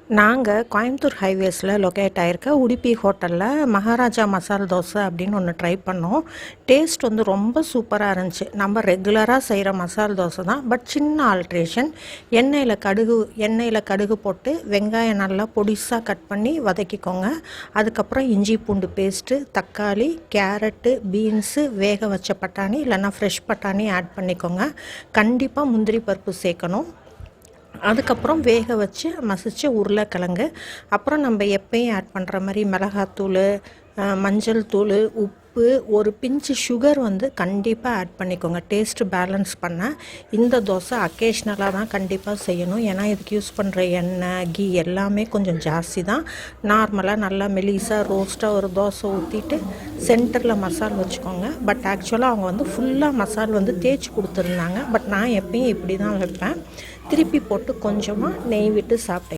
நாங்கள் கோயம்புத்தூர் ஹைவேஸில் லொக்கேட் ஆகிருக்க உடுப்பி ஹோட்டலில் மகாராஜா மசால் தோசை அப்படின்னு ஒன்று ட்ரை பண்ணோம். டேஸ்ட் வந்து ரொம்ப சூப்பராக இருந்துச்சு. நம்ம ரெகுலராக செய்கிற மசால் தோசை தான், பட் சின்ன ஆல்ட்ரேஷன். எண்ணெயில் கடுகு போட்டு வெங்காயம் நல்லா பொடிசாக கட் பண்ணி வதக்கிக்கோங்க. அதுக்கப்புறம் இஞ்சி பூண்டு பேஸ்ட்டு, தக்காளி, கேரட்டு, பீன்ஸு, வேக வச்ச பட்டாணி இல்லைன்னா ஃப்ரெஷ் பட்டாணி ஆட் பண்ணிக்கோங்க. கண்டிப்பாக முந்திரி பருப்பு சேர்க்கணும். அதுக்கப்புறம் வேக வச்சு மசித்த உருளைக்கிழங்கு, அப்புறம் நம்ம எப்பயும் ஆட் பண்ணுற மாதிரி மிளகாத்தூள், மஞ்சள் தூள், உப்பு, ஒரு பிஞ்சு சுகர் வந்து கண்டிப்பாக ஆட் பண்ணிக்கோங்க. டேஸ்ட்டு பேலன்ஸ் பண்ண இந்த தோசை அக்கேஷ்னலாக தான் கண்டிப்பாக செய்யணும். ஏன்னா இதுக்கு யூஸ் பண்ணுற எண்ணெய், கீ எல்லாமே கொஞ்சம் ஜாஸ்தி தான். நார்மலாக நல்லா மெலிசாக ரோஸ்ட்டாக ஒரு தோசை ஊற்றிட்டு சென்டரில் மசால் வச்சுக்கோங்க. பட் ஆக்சுவலாக அவங்க வந்து ஃபுல்லாக மசால் வந்து தேய்ச்சி கொடுத்துருந்தாங்க. பட் நான் எப்பயும் இப்படி தான் வைப்பேன். திருப்பி போட்டு கொஞ்சமாக நெய் விட்டு சாப்பிட்டேன்.